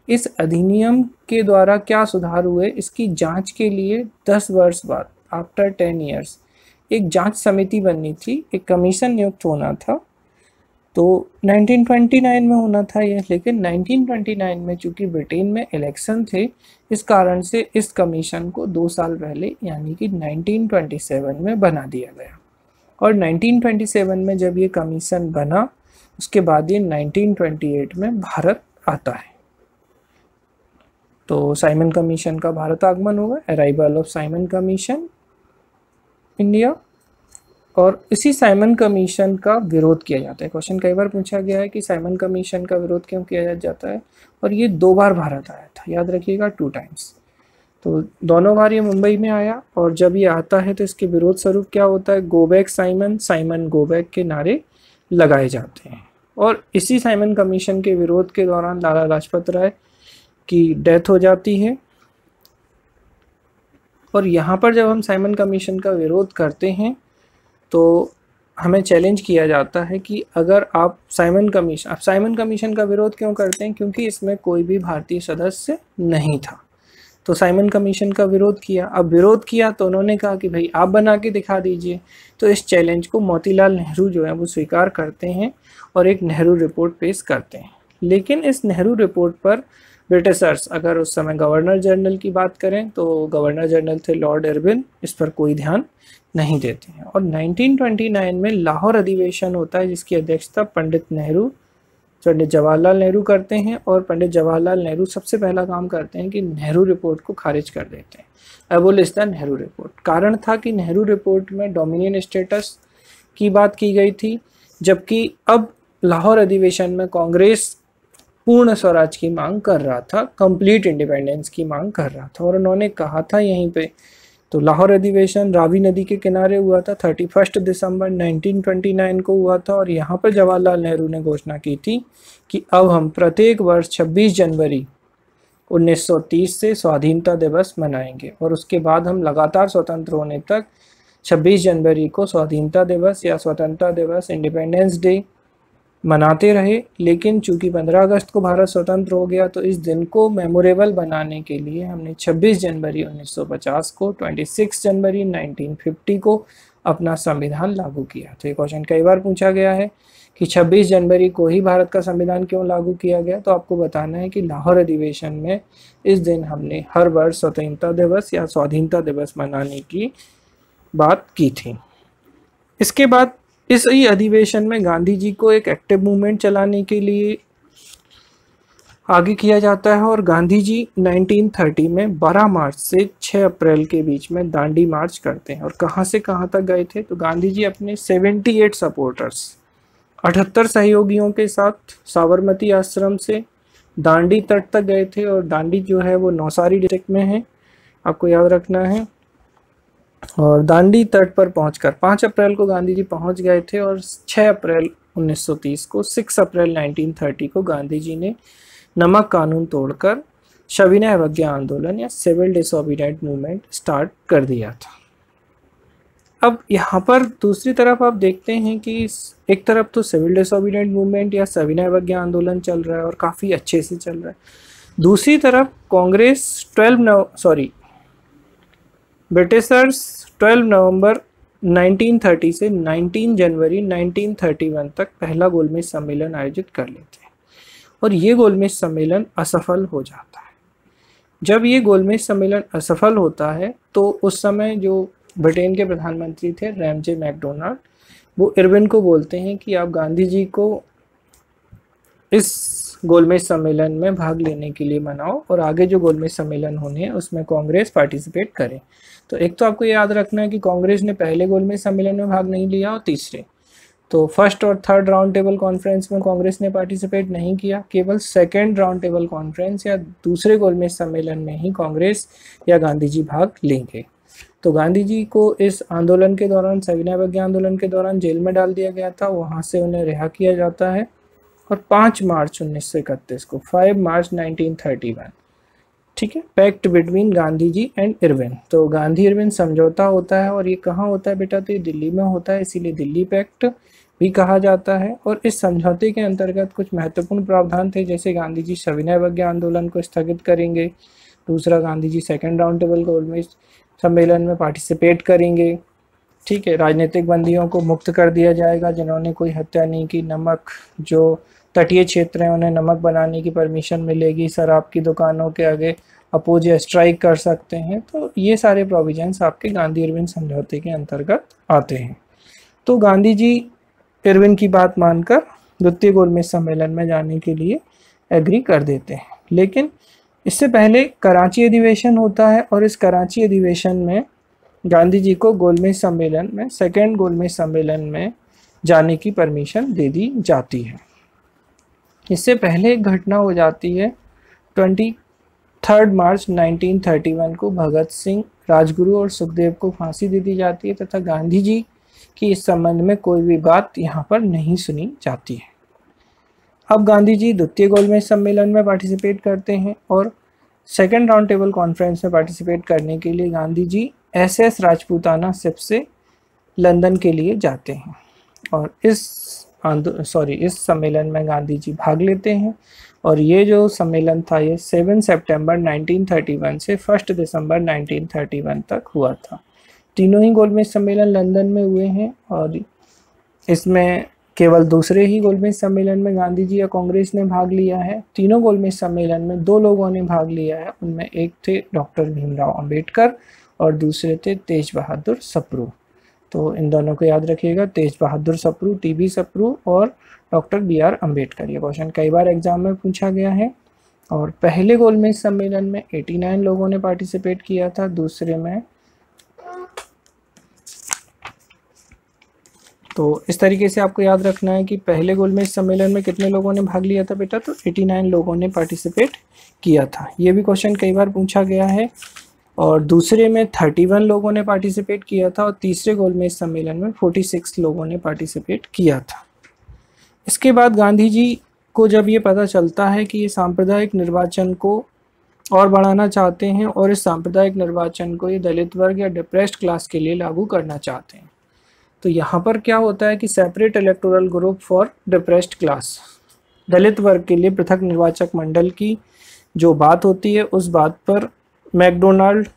इस अधिनियम के द्वारा क्या सुधार हुए इसकी जांच के लिए 10 वर्ष बाद आफ्टर 10 इयर्स एक जांच समिति बननी थी, एक कमीशन नियुक्त होना था। तो 1929 में होना था ये, लेकिन 1929 में चूंकि ब्रिटेन में इलेक्शन थे, इस कारण से इस कमीशन को 2 साल पहले यानी कि 1927 में बना दिया गया। और 1927 में जब ये कमीशन बना उसके बाद ये 1928 में भारत आता है। तो साइमन कमीशन का भारत आगमन होगा, arrival of Simon commission India. और इसी साइमन कमीशन का विरोध किया जाता है। क्वेश्चन कई बार पूछा गया है कि साइमन कमीशन का विरोध क्यों किया जाता है, और ये 2 बार भारत आया था, याद रखिएगा 2 टाइम्स। तो दोनों बार ये मुंबई में आया और जब ये आता है तो इसके विरोध स्वरूप क्या होता है, go back Simon, Simon go back के नारे लगाए जाते हैं। और इसी साइमन कमीशन के विरोध के दौरान लाला लाजपत राय की डेथ हो जाती है। और यहाँ पर जब हम साइमन कमीशन का विरोध करते हैं तो हमें चैलेंज किया जाता है कि अगर आप साइमन कमीशन का विरोध क्यों करते हैं, क्योंकि इसमें कोई भी भारतीय सदस्य नहीं था। तो साइमन कमीशन का विरोध किया। अब विरोध किया तो उन्होंने कहा कि भाई आप बना के दिखा दीजिए। तो इस चैलेंज को मोतीलाल नेहरू जो है वो स्वीकार करते हैं और एक नेहरू रिपोर्ट पेश करते हैं। लेकिन इस नेहरू रिपोर्ट पर ब्रिटिशर्स, अगर उस समय गवर्नर जनरल की बात करें तो गवर्नर जनरल थे लॉर्ड इरविन, इस पर कोई ध्यान नहीं देते हैं। और 1929 में लाहौर अधिवेशन होता है जिसकी अध्यक्षता पंडित जवाहरलाल नेहरू करते हैं। और पंडित जवाहरलाल नेहरू सबसे पहला काम करते हैं कि नेहरू रिपोर्ट को खारिज कर देते हैं, एबोलिश द नेहरू रिपोर्ट। कारण था कि नेहरू रिपोर्ट में डोमिनियन स्टेटस की बात की गई थी, जबकि अब लाहौर अधिवेशन में कांग्रेस पूर्ण स्वराज की मांग कर रहा था, कंप्लीट इंडिपेंडेंस की मांग कर रहा था। और उन्होंने कहा था यहीं पे, तो लाहौर अधिवेशन रावी नदी के किनारे हुआ था, 31 दिसंबर 1929 को हुआ था। और यहाँ पर जवाहरलाल नेहरू ने घोषणा की थी कि अब हम प्रत्येक वर्ष 26 जनवरी 1930 से स्वाधीनता दिवस मनाएंगे और उसके बाद हम लगातार स्वतंत्र होने तक 26 जनवरी को स्वाधीनता दिवस या स्वतंत्रता दिवस, इंडिपेंडेंस डे मनाते रहे। लेकिन चूंकि 15 अगस्त को भारत स्वतंत्र हो गया तो इस दिन को मेमोरेबल बनाने के लिए हमने 26 जनवरी 1950 को, 26 जनवरी 1950 को अपना संविधान लागू किया। तो ये क्वेश्चन कई बार पूछा गया है कि 26 जनवरी को ही भारत का संविधान क्यों लागू किया गया। तो आपको बताना है कि लाहौर अधिवेशन में इस दिन हमने हर वर्ष स्वतंत्रता दिवस या स्वाधीनता दिवस मनाने की बात की थी। इसके बाद इस अधिवेशन में गांधी जी को एक एक्टिव मूवमेंट चलाने के लिए आगे किया जाता है और गांधी जी 1930 में 12 मार्च से 6 अप्रैल के बीच में दांडी मार्च करते हैं। और कहां से कहां तक गए थे, तो गांधी जी अपने 78 सपोर्टर्स, 78 सहयोगियों के साथ साबरमती आश्रम से दांडी तट तक गए थे। और दांडी जो है वो नौसारी डिस्ट्रिक्ट में है, आपको याद रखना है। और दांडी तट पर पहुंचकर 5 अप्रैल को गांधी जी पहुंच गए थे और 6 अप्रैल 1930 को, 6 अप्रैल 1930 को गांधी जी ने नमक कानून तोड़कर सविनय अवज्ञा आंदोलन या सिविल डिसोबीडिएंट मूवमेंट स्टार्ट कर दिया था। अब यहाँ पर दूसरी तरफ आप देखते हैं कि एक तरफ तो सिविल डिसोबीडिएंट मूवमेंट या सविनय अवज्ञा आंदोलन चल रहा है और काफ़ी अच्छे से चल रहा है। दूसरी तरफ कांग्रेस ब्रिटिशर्स 12 नवंबर 1930 से 19 जनवरी 1931 तक पहला गोलमेज सम्मेलन आयोजित कर लेते हैं और ये गोलमेज सम्मेलन असफल हो जाता है। जब ये गोलमेज सम्मेलन असफल होता है तो उस समय जो ब्रिटेन के प्रधानमंत्री थे रैमजे मैकडोनाल्ड, वो इरविन को बोलते हैं कि आप गांधी जी को इस गोलमेज सम्मेलन में भाग लेने के लिए मनाओ और आगे जो गोलमेज सम्मेलन होने हैं उसमें कांग्रेस पार्टिसिपेट करे। तो एक तो आपको याद रखना है कि कांग्रेस ने पहले गोलमेज सम्मेलन में भाग नहीं लिया और तीसरे, तो फर्स्ट और थर्ड राउंड टेबल कॉन्फ्रेंस में कांग्रेस ने पार्टिसिपेट नहीं किया, केवल सेकेंड राउंड टेबल कॉन्फ्रेंस या दूसरे गोलमेज सम्मेलन में ही कांग्रेस या गांधी जी भाग लेंगे। तो गांधी जी को इस आंदोलन के दौरान, सविनय अवज्ञा आंदोलन के दौरान जेल में डाल दिया गया था, वहां से उन्हें रिहा किया जाता है और 5 मार्च 1931 को 5 मार्च 1931, ठीक है, pact between Gandhi ji and Irwin. तो गांधी इरविन समझौता होता है और ये कहाँ होता है बेटा, तो ये दिल्ली में होता है, इसीलिए दिल्ली पैक्ट भी कहा जाता है। और इस समझौते के अंतर्गत कुछ महत्वपूर्ण प्रावधान थे, जैसे गांधी जी सविनय अवज्ञा आंदोलन को स्थगित करेंगे, दूसरा Gandhi ji second round table गोलमेज सम्मेलन में पार्टिसिपेट करेंगे, ठीक है, राजनीतिक बंदियों को मुक्त कर दिया जाएगा जिन्होंने कोई हत्या नहीं की, नमक जो तटीय क्षेत्र हैं उन्हें नमक बनाने की परमिशन मिलेगी, शराब की दुकानों के आगे अपोज या स्ट्राइक कर सकते हैं। तो ये सारे प्रोविजंस आपके गांधी इरविन समझौते के अंतर्गत आते हैं। तो गांधी जी इरविन की बात मानकर द्वितीय गोलमेज सम्मेलन में जाने के लिए एग्री कर देते हैं, लेकिन इससे पहले कराची अधिवेशन होता है और इस कराची अधिवेशन में गांधी जी को गोलमेज सम्मेलन में, सेकेंड गोलमेज सम्मेलन में जाने की परमिशन दे दी जाती है। इससे पहले एक घटना हो जाती है, 23 मार्च 1931 को भगत सिंह, राजगुरु और सुखदेव को फांसी दे दी जाती है तथा गांधी जी की इस संबंध में कोई भी बात यहाँ पर नहीं सुनी जाती है। अब गांधी जी द्वितीय गोलमेज सम्मेलन में पार्टिसिपेट करते हैं और सेकेंड राउंड टेबल कॉन्फ्रेंस में पार्टिसिपेट करने के लिए गांधी जी SS राजपूताना शिप से लंदन के लिए जाते हैं और इस सम्मेलन में गांधी जी भाग लेते हैं। और ये जो सम्मेलन था ये 7 सितंबर 1931 से 1 दिसंबर 1931 तक हुआ था। तीनों ही गोलमेज सम्मेलन लंदन में हुए हैं और इसमें केवल दूसरे ही गोलमेज सम्मेलन में गांधी जी या कांग्रेस ने भाग लिया है। तीनों गोलमेज सम्मेलन में 2 लोगों ने भाग लिया है, उनमें एक थे डॉक्टर भीमराव अंबेडकर और दूसरे थे तेज बहादुर सप्रू। तो इन दोनों को याद रखिएगा, तेज बहादुर सप्रू, TB सप्रू और डॉक्टर BR अंबेडकर। ये क्वेश्चन कई बार एग्जाम में पूछा गया है। और पहले गोलमेज सम्मेलन में 89 लोगों ने पार्टिसिपेट किया था, दूसरे में, तो इस तरीके से आपको याद रखना है कि पहले गोलमेज सम्मेलन में कितने लोगों ने भाग लिया था बेटा, तो 89 लोगों ने पार्टिसिपेट किया था। ये भी क्वेश्चन कई बार पूछा गया है। और दूसरे में 31 लोगों ने पार्टिसिपेट किया था और तीसरे गोलमेज सम्मेलन में 46 लोगों ने पार्टिसिपेट किया था। इसके बाद गांधी जी को जब ये पता चलता है कि ये सांप्रदायिक निर्वाचन को और बढ़ाना चाहते हैं और इस सांप्रदायिक निर्वाचन को ये दलित वर्ग या डिप्रेस्ड क्लास के लिए लागू करना चाहते हैं, तो यहाँ पर क्या होता है कि separate electoral group for depressed class, Dalit वर्ग के लिए पृथक निर्वाचक मंडल की जो बात होती है उस बात पर मैकडोनाल्ड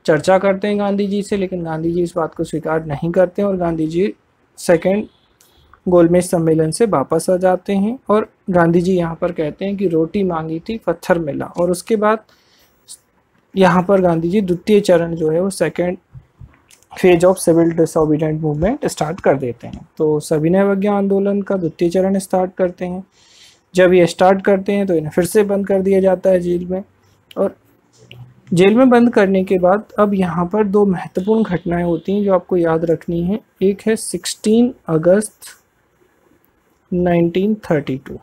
चर्चा करते हैं गांधी जी से, लेकिन गांधी जी इस बात को स्वीकार नहीं करते और गांधी जी सेकेंड गोलमेज सम्मेलन से वापस आ जाते हैं। और गांधी जी यहाँ पर कहते हैं कि रोटी मांगी थी पत्थर मिला, और उसके बाद यहाँ पर गांधी जी द्वितीय चरण जो है वो second phase of civil disobedient movement start कर देते हैं। तो सविनय अवज्ञा आंदोलन का द्वितीय चरण स्टार्ट करते हैं। जब ये स्टार्ट करते हैं तो इन्हें फिर से बंद कर दिया जाता है जेल में, और जेल में बंद करने के बाद अब यहाँ पर 2 महत्वपूर्ण घटनाएं होती हैं जो आपको याद रखनी है। एक है 16 अगस्त 1932।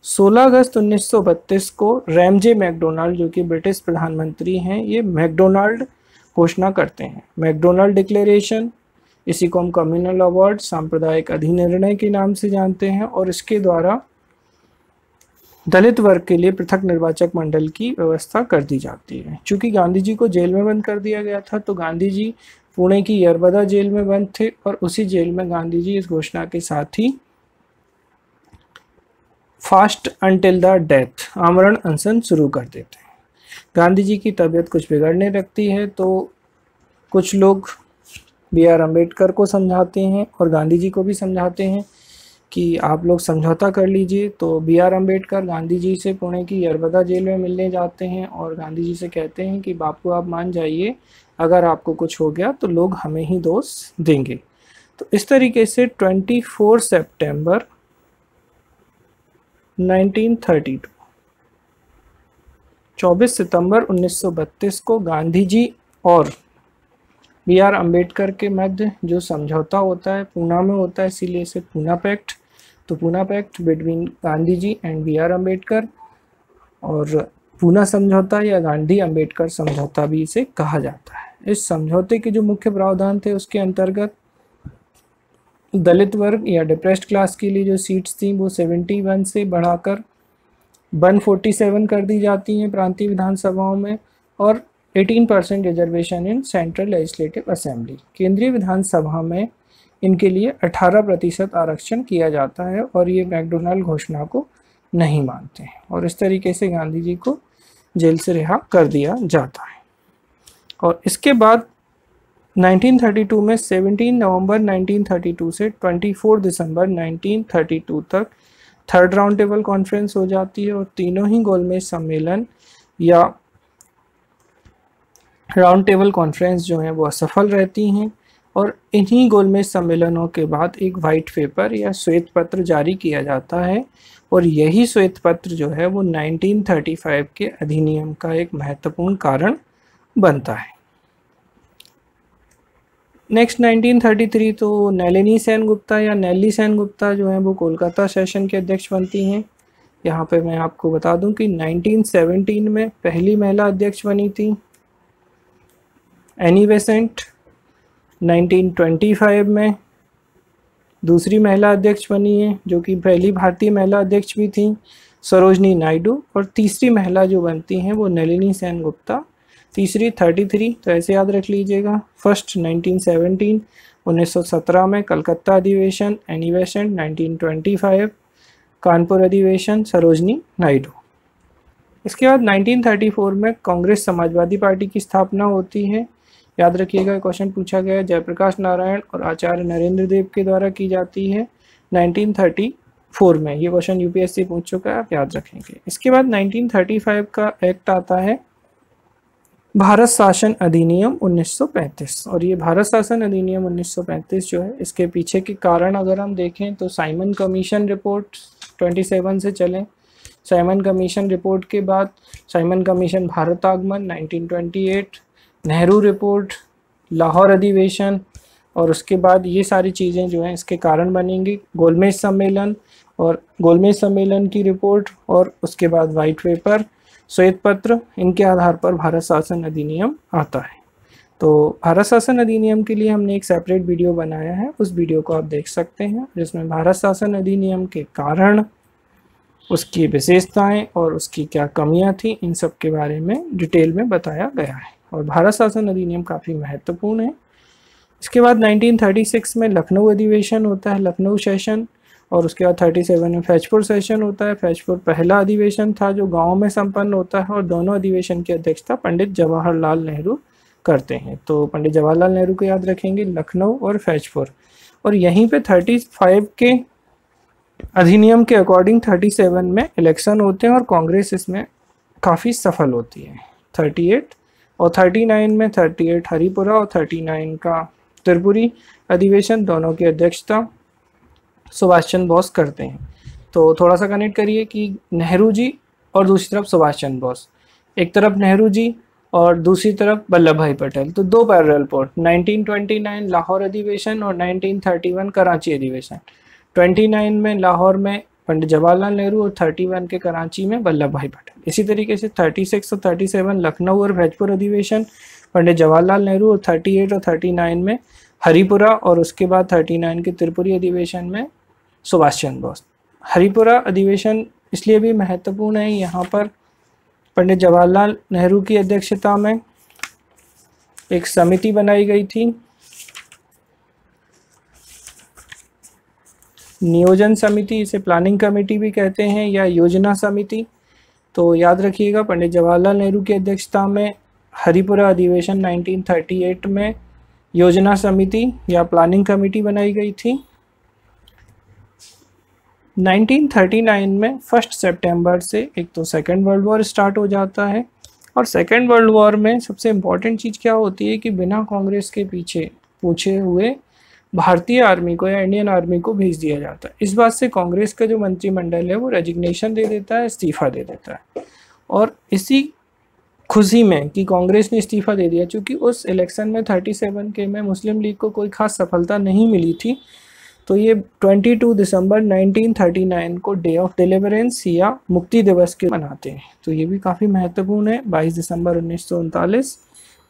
16 अगस्त 1932 को रैमजे मैकडोनाल्ड, जो कि ब्रिटिश प्रधानमंत्री हैं, ये मैकडोनाल्ड घोषणा करते हैं। मैकडोनाल्ड डिक्लेरेशन, इसी को हम कम्युनल अवार्ड, सांप्रदायिक अधिनिर्णय के नाम से जानते हैं, और इसके द्वारा दलित वर्ग के लिए पृथक निर्वाचक मंडल की व्यवस्था कर दी जाती है। चूंकि गांधी जी को जेल में बंद कर दिया गया था, तो गांधी जी पुणे की यरबदा जेल में बंद थे और उसी जेल में गांधी जी इस घोषणा के साथ ही फास्ट अंटिल द डेथ, आमरण अनशन शुरू कर देते हैं। गांधी जी की तबीयत कुछ बिगड़ने लगती है तो कुछ लोग BR अम्बेडकर को समझाते हैं और गांधी जी को भी समझाते हैं कि आप लोग समझौता कर लीजिए। तो BR अम्बेडकर गांधी जी से पुणे की यरबदा जेल में मिलने जाते हैं और गांधी जी से कहते हैं कि बापू आप मान जाइए, अगर आपको कुछ हो गया तो लोग हमें ही दोष देंगे। तो इस तरीके से 24 सितंबर 1932 24 सितंबर 1932 को गांधी जी और बी आर अम्बेडकर के मध्य जो समझौता होता है पूना में होता है, इसीलिए इसे पूना पैक्ट। तो Poona pact between Gandhi ji and B R Ambedkar, और पूना समझौता या गांधी अम्बेडकर समझौता भी इसे कहा जाता है। इस समझौते के जो मुख्य प्रावधान थे उसके अंतर्गत दलित वर्ग या डिप्रेस्ड क्लास के लिए जो सीट्स थी वो 71 से बढ़ाकर 147 कर दी जाती हैं प्रांतीय विधानसभाओं में, और 18% reservation in central legislative assembly. केंद्रीय विधानसभा में इनके लिए 18% आरक्षण किया जाता है, और ये मैकडोनाल्ड घोषणा को नहीं मानते हैं, और इस तरीके से गांधी जी को जेल से रिहा कर दिया जाता है। और इसके बाद 1932 में 17 नवंबर 1932 से 24 दिसंबर 1932 तक थर्ड राउंड टेबल कॉन्फ्रेंस हो जाती है, और तीनों ही गोलमेज सम्मेलन या राउंड टेबल कॉन्फ्रेंस जो है वो असफल रहती हैं, और इन्हीं गोलमेज सम्मेलनों के बाद एक वाइट पेपर या श्वेत पत्र जारी किया जाता है, और यही श्वेत पत्र जो है वो 1935 के अधिनियम का एक महत्वपूर्ण कारण बनता है। नेक्स्ट 1933 तो नलिनी सेनगुप्ता या नेली सेनगुप्ता जो है वो कोलकाता सेशन के अध्यक्ष बनती हैं। यहाँ पे मैं आपको बता दूं कि 1917 में पहली महिला अध्यक्ष बनी थी एनी बेसेंट, 1925 में दूसरी महिला अध्यक्ष बनी है जो कि पहली भारतीय महिला अध्यक्ष भी थी सरोजनी नायडू, और तीसरी महिला जो बनती हैं वो नलिनी सेनगुप्ता, तीसरी 33, तो ऐसे याद रख लीजिएगा। फर्स्ट 1917, 1917 में कलकत्ता अधिवेशन एनी बेसेंट, 1925 कानपुर अधिवेशन सरोजनी नायडू। इसके बाद 1934 में कांग्रेस समाजवादी पार्टी की स्थापना होती है। याद रखिएगा, क्वेश्चन पूछा गया है, जयप्रकाश नारायण और आचार्य नरेंद्र देव के द्वारा की जाती है 1934 में। ये क्वेश्चन यूपीएससी पूछ चुका है, आप याद रखेंगे। इसके बाद 1935 का एक्ट आता है भारत शासन अधिनियम 1935, और ये भारत शासन अधिनियम 1935 जो है इसके पीछे के कारण अगर हम देखें तो साइमन कमीशन रिपोर्ट 27 से चलें। साइमन कमीशन रिपोर्ट के बाद साइमन कमीशन भारत आगमन 1928, नेहरू रिपोर्ट, लाहौर अधिवेशन, और उसके बाद ये सारी चीज़ें जो हैं इसके कारण बनेंगी। गोलमेज सम्मेलन और गोलमेज सम्मेलन की रिपोर्ट, और उसके बाद वाइट पेपर, श्वेत पत्र, इनके आधार पर भारत शासन अधिनियम आता है। तो भारत शासन अधिनियम के लिए हमने एक सेपरेट वीडियो बनाया है, उस वीडियो को आप देख सकते हैं, जिसमें भारत शासन अधिनियम के कारण, उसकी विशेषताएं और उसकी क्या कमियां थी, इन सब के बारे में डिटेल में बताया गया है। और भारत शासन अधिनियम काफ़ी महत्वपूर्ण है। इसके बाद 1936 में लखनऊ अधिवेशन होता है, लखनऊ सेशन, और उसके बाद 37 में फैजपुर सेशन होता है। फैजपुर पहला अधिवेशन था जो गाँव में संपन्न होता है, और दोनों अधिवेशन की अध्यक्षता पंडित जवाहरलाल नेहरू करते हैं। तो पंडित जवाहरलाल नेहरू को याद रखेंगे, लखनऊ और फैजपुर। और यहीं पे 35 के अधिनियम के अकॉर्डिंग 37 में इलेक्शन होते हैं, और कांग्रेस इसमें काफ़ी सफल होती है। 38 और 39 में 38 हरिपुरा और 39 का त्रिपुरी अधिवेशन, दोनों की अध्यक्षता सुभाष चंद्र बोस करते हैं। तो थोड़ा सा कनेक्ट करिए कि नेहरू जी और दूसरी तरफ सुभाष चंद्र बोस, एक तरफ नेहरू जी और दूसरी तरफ वल्लभ भाई पटेल, तो दो पैरेलल पोर्ट। 1929 लाहौर अधिवेशन और 1931 कराची अधिवेशन। 29 में लाहौर में पंडित जवाहरलाल नेहरू और 31 के कराची में वल्लभ भाई पटेल। इसी तरीके से 36 और 37 लखनऊ और फैजपुर अधिवेशन पंडित जवाहरलाल नेहरू, और 38 और 39 में हरिपुरा, और उसके बाद 39 के त्रिपुरी अधिवेशन में सुभाष चंद्र बोस। हरिपुरा अधिवेशन इसलिए भी महत्वपूर्ण है, यहाँ पर पंडित जवाहरलाल नेहरू की अध्यक्षता में एक समिति बनाई गई थी, नियोजन समिति, इसे प्लानिंग कमेटी भी कहते हैं या योजना समिति। तो याद रखिएगा, पंडित जवाहरलाल नेहरू की अध्यक्षता में हरिपुरा अधिवेशन 1938 में योजना समिति या प्लानिंग कमेटी बनाई गई थी। 1939 में 1 सितंबर से एक तो सेकेंड वर्ल्ड वॉर स्टार्ट हो जाता है, और सेकेंड वर्ल्ड वॉर में सबसे इम्पॉर्टेंट चीज़ क्या होती है कि बिना कांग्रेस के पीछे पूछे हुए भारतीय आर्मी को या इंडियन आर्मी को भेज दिया जाता है। इस बात से कांग्रेस का जो मंत्रिमंडल है वो रेजिग्नेशन दे देता है, इस्तीफा दे देता है। और इसी खुशी में कि कांग्रेस ने इस्तीफा दे दिया, क्योंकि उस इलेक्शन में 37 के में मुस्लिम लीग को कोई खास सफलता नहीं मिली थी, तो ये 22 दिसंबर 1939 को डे ऑफ डिलीवरेंस या मुक्ति दिवस के मनाते हैं। तो ये भी काफ़ी महत्वपूर्ण है। 22 दिसंबर 1939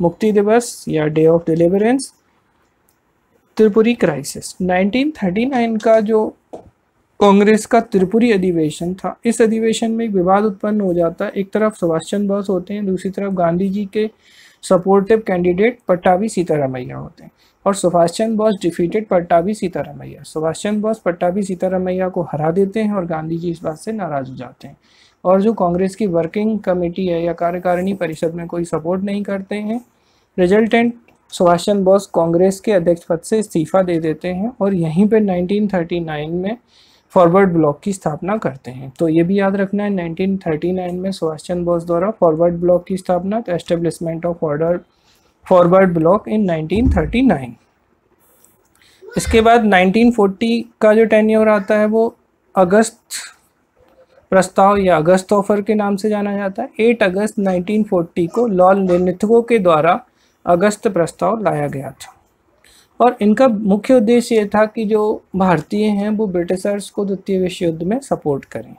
मुक्ति दिवस या day of deliverance. Tripuri crisis 1939 का जो कांग्रेस का त्रिपुरी अधिवेशन था, इस अधिवेशन में एक विवाद उत्पन्न हो जाता है। एक तरफ सुभाष चंद्र बोस होते हैं, दूसरी तरफ गांधी जी के सपोर्टिव कैंडिडेट पट्टाभी सीतारामैया होते हैं, और सुभाष चंद्र बोस डिफीटेड पट्टाभी सीतारामैया। सुभाष चंद्र बोस पट्टाभी सीतारामैया को हरा देते हैं और गांधी जी इस बात से नाराज हो जाते हैं, और जो कांग्रेस की वर्किंग कमेटी है या कार्यकारिणी परिषद में कोई सपोर्ट नहीं करते हैं। रिजल्टेंट सुभाष चंद्र बोस कांग्रेस के अध्यक्ष पद से इस्तीफा दे देते हैं और यहीं पे 1939 में फॉरवर्ड ब्लॉक की स्थापना करते हैं। तो ये भी याद रखना है, 1939 में सुभाष चंद्र बोस द्वारा फॉरवर्ड ब्लॉक की स्थापना, तो establishment of forward block in 1939। इसके बाद 1940 का जो टेन्योर आता है वो अगस्त प्रस्ताव या अगस्त ऑफर के नाम से जाना जाता है। 8 अगस्त 1940 को लॉर्ड लिन्थगो के द्वारा अगस्त प्रस्ताव लाया गया था, और इनका मुख्य उद्देश्य ये था कि जो भारतीय हैं वो ब्रिटिशर्स को द्वितीय विश्व युद्ध में सपोर्ट करें।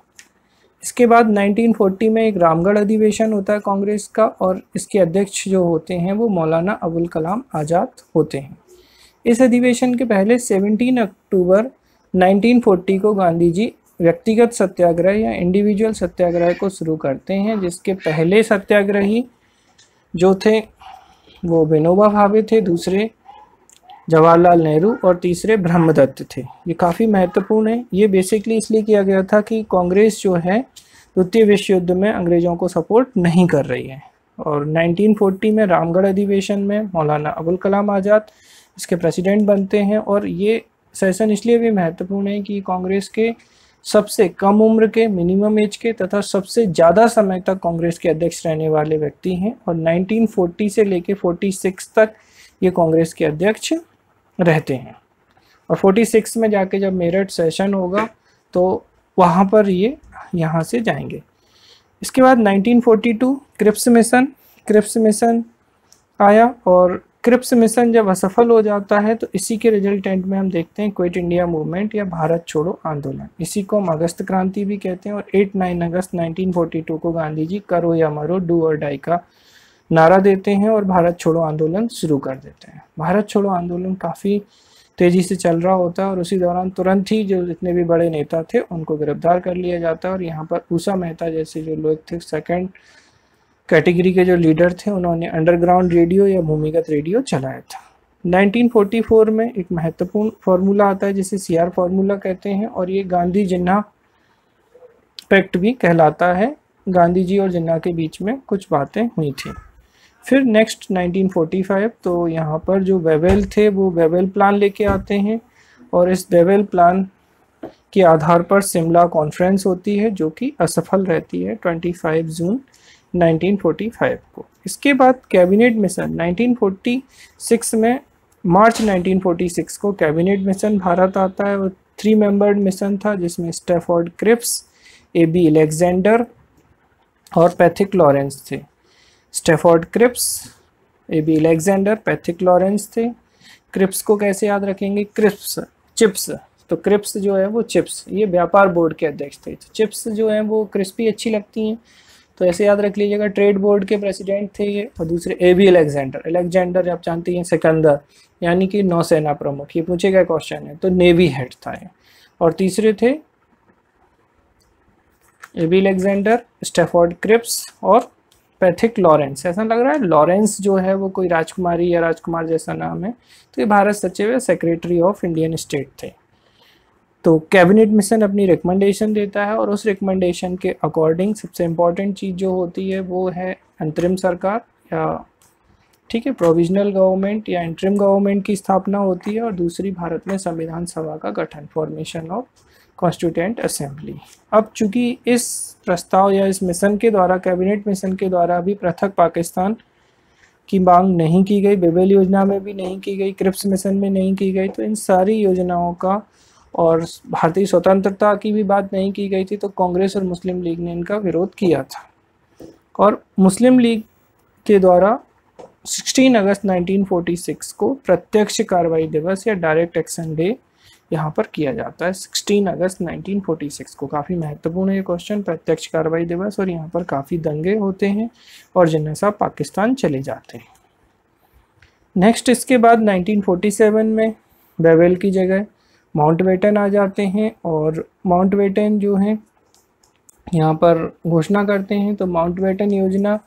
इसके बाद 1940 में एक रामगढ़ अधिवेशन होता है कांग्रेस का, और इसके अध्यक्ष जो होते हैं वो मौलाना अबुल कलाम आज़ाद होते हैं। इस अधिवेशन के पहले 17 अक्टूबर 1940 को गांधी जी व्यक्तिगत सत्याग्रह या इंडिविजुअल सत्याग्रह को शुरू करते हैं, जिसके पहले सत्याग्रही जो थे वो विनोबा भावे थे, दूसरे जवाहरलाल नेहरू और तीसरे ब्रह्मदत्त थे। ये काफ़ी महत्वपूर्ण है। ये बेसिकली इसलिए किया गया था कि कांग्रेस जो है द्वितीय विश्व युद्ध में अंग्रेज़ों को सपोर्ट नहीं कर रही है। और 1940 में रामगढ़ अधिवेशन में मौलाना अबुल कलाम आज़ाद इसके प्रेसिडेंट बनते हैं, और ये सेशन इसलिए भी महत्वपूर्ण है कि कांग्रेस के सबसे कम उम्र के, मिनिमम एज के तथा सबसे ज़्यादा समय तक कांग्रेस के अध्यक्ष रहने वाले व्यक्ति हैं, और 1940 से लेकर 46 तक ये कांग्रेस के अध्यक्ष रहते हैं। और 46 में जाके जब मेरठ सेशन होगा तो वहाँ पर ये यहाँ से जाएंगे। इसके बाद 1942 क्रिप्स मिशन आया, और क्रिप्स मिशन जब असफल हो जाता है तो इसी के रिजल्टेंट में हम देखते हैं क्विट इंडिया मूवमेंट या भारत छोड़ो आंदोलन। इसी को हम अगस्त क्रांति भी कहते हैं। और 8-9 अगस्त 1942 को गांधी जी करो या मरो, डू और डाई का नारा देते हैं और भारत छोड़ो आंदोलन शुरू कर देते हैं। भारत छोड़ो आंदोलन काफ़ी तेज़ी से चल रहा होता है, और उसी दौरान तुरंत ही जो जितने भी बड़े नेता थे उनको गिरफ्तार कर लिया जाता है। और यहाँ पर उषा मेहता जैसे जो लोग थे, सेकंड कैटेगरी के जो लीडर थे, उन्होंने अंडरग्राउंड रेडियो या भूमिगत रेडियो चलाया था। 1944 में एक महत्वपूर्ण फार्मूला आता है जिसे CR फार्मूला कहते हैं, और ये गांधी जिन्ना पैक्ट भी कहलाता है। गांधी जी और जिन्ना के बीच में कुछ बातें हुई थी। फिर नेक्स्ट 1945, तो यहाँ पर जो वेवेल थे वो वेवेल प्लान लेके आते हैं, और इस वेवेल प्लान के आधार पर शिमला कॉन्फ्रेंस होती है जो कि असफल रहती है 25 जून 1945 को। इसके बाद कैबिनेट मिशन 1946 में, मार्च 1946 को कैबिनेट मिशन भारत आता है। वो 3 मेंबर्ड मिशन था जिसमें स्टैफोर्ड क्रिप्स, AB अलेक्जेंडर और पैथिक लॉरेंस थे। Stafford Cripps, AB Alexander, Pethick Lawrence थे। क्रिप्स को कैसे याद रखेंगे? क्रिप्स चिप्स, तो क्रिप्स जो है वो चिप्स, ये व्यापार बोर्ड के अध्यक्ष थे। तो चिप्स जो है वो क्रिस्पी अच्छी लगती हैं, तो ऐसे याद रख लीजिएगा। ट्रेड बोर्ड के प्रेसिडेंट थे ये। और दूसरे AB अलेक्जेंडर आप जानते हैं सिकंदर, यानी कि नौसेना प्रमुख, ये पूछेगा क्वेश्चन है, तो नेवी हेड था ये। और तीसरे थे AB अलेक्जेंडर, स्टैफोर्ड क्रिप्स और पैथिक लॉरेंस। ऐसा लग रहा है लॉरेंस जो है वो कोई राजकुमारी या राजकुमार जैसा नाम है, तो ये भारत सचिव या सेक्रेटरी ऑफ इंडियन स्टेट थे। तो कैबिनेट मिशन अपनी रिकमेंडेशन देता है, और उस रिकमेंडेशन के अकॉर्डिंग सबसे इम्पॉर्टेंट चीज़ जो होती है वो है अंतरिम सरकार या ठीक है प्रोविजनल गवर्नमेंट या इंटरिम गवर्नमेंट की स्थापना होती है, और दूसरी भारत में संविधान सभा का गठन, फॉर्मेशन ऑफ कॉन्स्टिट्यूएंट असेंबली। अब चूंकि इस प्रस्ताव या इस मिशन के द्वारा, कैबिनेट मिशन के द्वारा भी पृथक पाकिस्तान की मांग नहीं की गई, बेबेल योजना में भी नहीं की गई, क्रिप्स मिशन में नहीं की गई। तो इन सारी योजनाओं का और भारतीय स्वतंत्रता की भी बात नहीं की गई थी, तो कांग्रेस और मुस्लिम लीग ने इनका विरोध किया था। और मुस्लिम लीग के द्वारा 16 अगस्त 1946 को प्रत्यक्ष कार्रवाई दिवस या डायरेक्ट एक्शन डे यहाँ पर किया जाता है। 16 अगस्त 1946 को, काफ़ी महत्वपूर्ण है ये क्वेश्चन, प्रत्यक्ष कार्रवाई दिवस। और यहाँ पर काफ़ी दंगे होते हैं और जिन्हें साहब पाकिस्तान चले जाते हैं। नेक्स्ट इसके बाद 1947 में बेवेल की जगह माउंटबेटन आ जाते हैं और माउंटबेटन जो है यहाँ पर घोषणा करते हैं। तो माउंटबेटन योजना,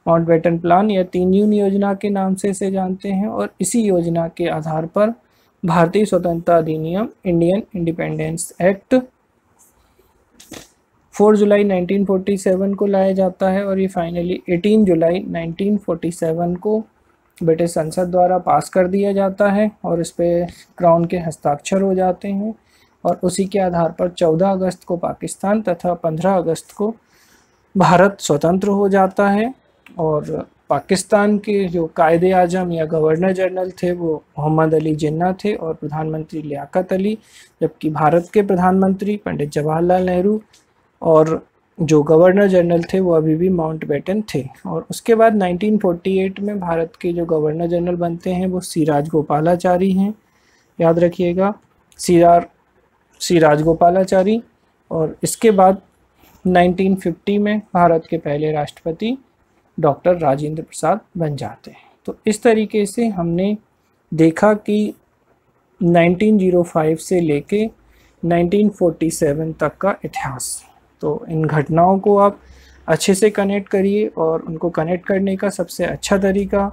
माउंटबेटन प्लान या 3 जून योजना के नाम से इसे जानते हैं। और इसी योजना के आधार पर भारतीय स्वतंत्रता अधिनियम, इंडियन इंडिपेंडेंस एक्ट 4 जुलाई 1947 को लाया जाता है और ये फाइनली 18 जुलाई 1947 को ब्रिटिश संसद द्वारा पास कर दिया जाता है और इस पे क्राउन के हस्ताक्षर हो जाते हैं। और उसी के आधार पर 14 अगस्त को पाकिस्तान तथा 15 अगस्त को भारत स्वतंत्र हो जाता है। और पाकिस्तान के जो कायदे आजम या गवर्नर जनरल थे वो मोहम्मद अली जिन्ना थे और प्रधानमंत्री लियाकत अली, जबकि भारत के प्रधानमंत्री पंडित जवाहरलाल नेहरू और जो गवर्नर जनरल थे वो अभी भी माउंटबेटन थे। और उसके बाद 1948 में भारत के जो गवर्नर जनरल बनते हैं वो सी राजगोपालाचारी हैं, याद रखिएगा, सी राजगोपालाचारी। और इसके बाद 1950 में भारत के पहले राष्ट्रपति डॉक्टर राजेंद्र प्रसाद बन जाते हैं। तो इस तरीके से हमने देखा कि 1905 से लेके 1947 तक का इतिहास। तो इन घटनाओं को आप अच्छे से कनेक्ट करिए और उनको कनेक्ट करने का सबसे अच्छा तरीका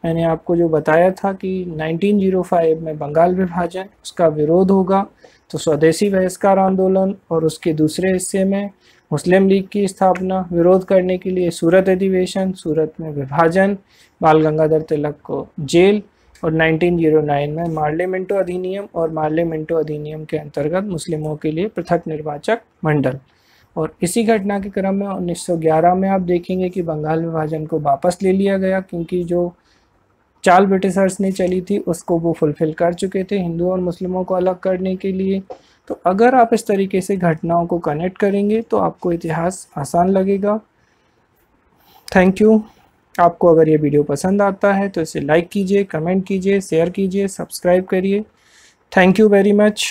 मैंने आपको जो बताया था कि 1905 में बंगाल विभाजन, उसका विरोध होगा तो स्वदेशी बहिष्कार आंदोलन, और उसके दूसरे हिस्से में मुस्लिम लीग की स्थापना, विरोध करने के लिए सूरत अधिवेशन, सूरत में विभाजन, बाल गंगाधर तिलक को जेल, और 1909 में मार्ले मिंटो अधिनियम, और मार्ले मिंटो अधिनियम के अंतर्गत मुस्लिमों के लिए पृथक निर्वाचक मंडल। और इसी घटना के क्रम में 1911 में आप देखेंगे कि बंगाल विभाजन को वापस ले लिया गया, क्योंकि जो चाल ब्रिटिशर्स ने चली थी उसको वो फुलफिल कर चुके थे हिंदुओं और मुस्लिमों को अलग करने के लिए। तो अगर आप इस तरीके से घटनाओं को कनेक्ट करेंगे तो आपको इतिहास आसान लगेगा। Thank you. आपको अगर ये वीडियो पसंद आता है तो इसे लाइक कीजिए, कमेंट कीजिए, शेयर कीजिए, सब्सक्राइब करिए। Thank you very much.